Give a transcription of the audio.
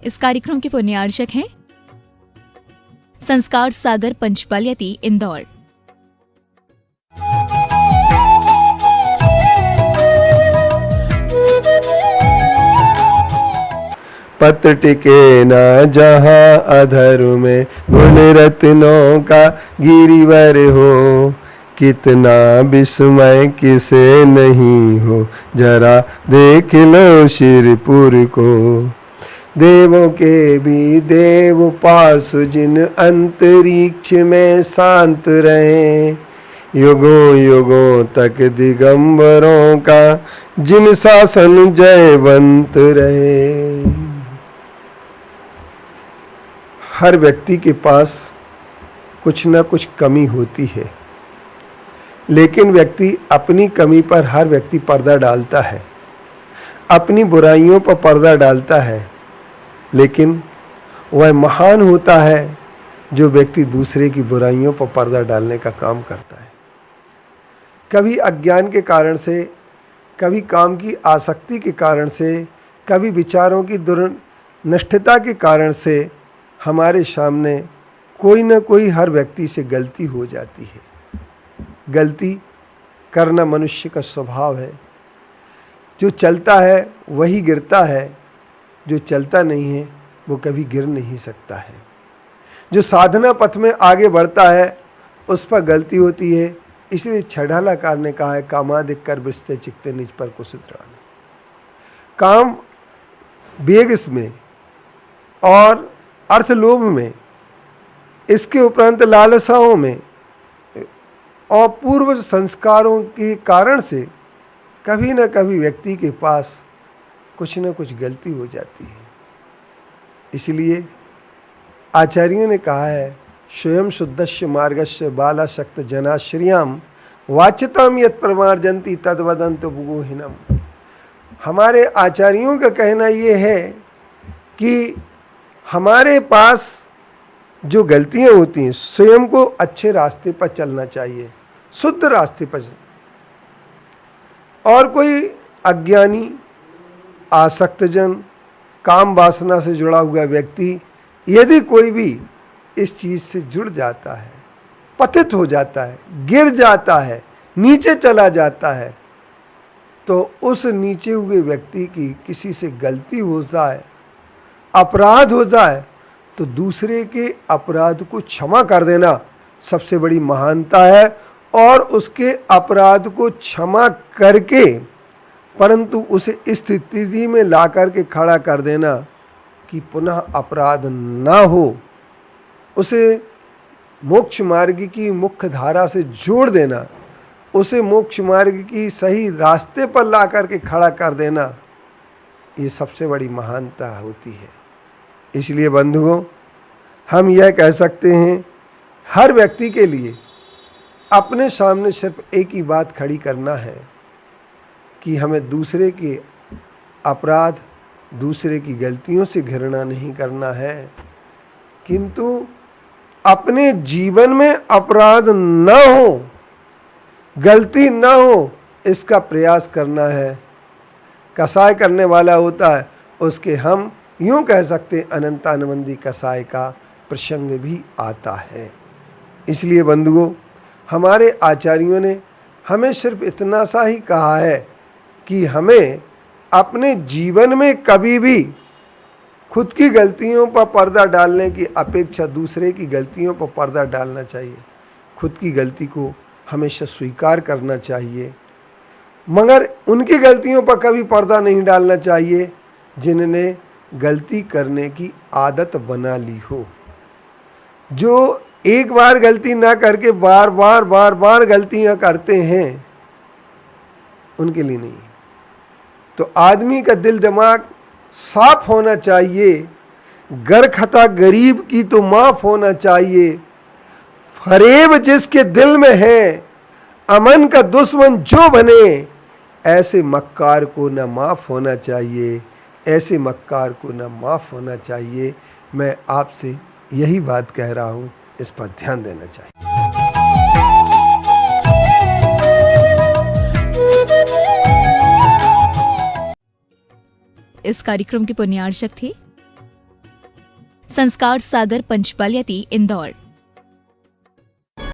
इस कार्यक्रम के पुण्यार्चक हैं संस्कार सागर पंचपलियती इंदौर। पत्र टिके न जहाँ अधर में, गुण रत्नों का गिरिवर हो। कितना विस्मय किसे नहीं हो, जरा देख लो शिरपुर को। देवों के भी देव पास, जिन अंतरिक्ष में शांत रहे। युगों युगों तक दिगंबरों का, जिन शासन जयवंत रहे। हर व्यक्ति के पास कुछ न कुछ कमी होती है, लेकिन व्यक्ति अपनी कमी पर हर व्यक्ति पर्दा डालता है, अपनी बुराइयों पर पर्दा डालता है। लेकिन वह महान होता है जो व्यक्ति दूसरे की बुराइयों पर पर्दा डालने का काम करता है। कभी अज्ञान के कारण से, कभी काम की आसक्ति के कारण से, कभी विचारों की दुर्निष्ठता के कारण से हमारे सामने कोई न कोई हर व्यक्ति से गलती हो जाती है। गलती करना मनुष्य का स्वभाव है। जो चलता है वही गिरता है, जो चलता नहीं है वो कभी गिर नहीं सकता है। जो साधना पथ में आगे बढ़ता है उस पर गलती होती है। इसलिए छड़ालाकार ने कहा है, कामादिक कर बिस्ते चिकते निज पर कुसुत्राने। काम वेग इसमें और अर्थ लोभ में, इसके उपरांत लालसाओं में और पूर्व संस्कारों के कारण से कभी न कभी व्यक्ति के पास कुछ न कुछ गलती हो जाती है। इसलिए आचार्यों ने कहा है, स्वयं शुद्धस्य मार्गस्य बालाशक्त जनाश्रियाम वाच्यताम यत् प्रमार्जन्ति तद्वदन्त बुगोहिनम। हमारे आचार्यों का कहना ये है कि हमारे पास जो गलतियां होती हैं, स्वयं को अच्छे रास्ते पर चलना चाहिए, शुद्ध रास्ते पर। और कोई अज्ञानी, आसक्तजन, काम वासना से जुड़ा हुआ व्यक्ति यदि कोई भी इस चीज से जुड़ जाता है, पतित हो जाता है, गिर जाता है, नीचे चला जाता है, तो उस नीचे हुए व्यक्ति की किसी से गलती हो जाए, अपराध हो जाए, तो दूसरे के अपराध को क्षमा कर देना सबसे बड़ी महानता है। और उसके अपराध को क्षमा करके परंतु उसे इस स्थिति में ला करके खड़ा कर देना कि पुनः अपराध ना हो, उसे मोक्ष मार्ग की मुख्य धारा से जोड़ देना, उसे मोक्ष मार्ग की सही रास्ते पर ला करके खड़ा कर देना, ये सबसे बड़ी महानता होती है। इसलिए बंधुओं, हम यह कह सकते हैं, हर व्यक्ति के लिए अपने सामने सिर्फ एक ही बात खड़ी करना है कि हमें दूसरे के अपराध, दूसरे की गलतियों से घृणा नहीं करना है, किंतु अपने जीवन में अपराध न हो, गलती न हो, इसका प्रयास करना है। कसाय करने वाला होता है, उसके हम यूं कह सकते अनंतानवंदी कसाय का प्रसंग भी आता है। इसलिए बंधुओं, हमारे आचार्यों ने हमें सिर्फ इतना सा ही कहा है कि हमें अपने जीवन में कभी भी खुद की गलतियों पर पर्दा डालने की अपेक्षा दूसरे की गलतियों पर पर्दा डालना चाहिए। खुद की गलती को हमेशा स्वीकार करना चाहिए, मगर उनकी गलतियों पर कभी पर्दा नहीं डालना चाहिए जिन्होंने गलती करने की आदत बना ली हो। जो एक बार गलती ना करके बार बार गलतियां करते हैं, उनके लिए नहीं। तो आदमी का दिल दिमाग साफ होना चाहिए। गर खता गरीब की तो माफ होना चाहिए। फरेब जिसके दिल में है, अमन का दुश्मन जो बने, ऐसे मक्कार को न माफ होना चाहिए, ऐसे मक्कार को न माफ होना चाहिए। मैं आपसे यही बात कह रहा हूँ, इस पर ध्यान देना चाहिए। इस कार्यक्रम के पुण्यार्चक थे संस्कार सागर पंचपालियाती इंदौर।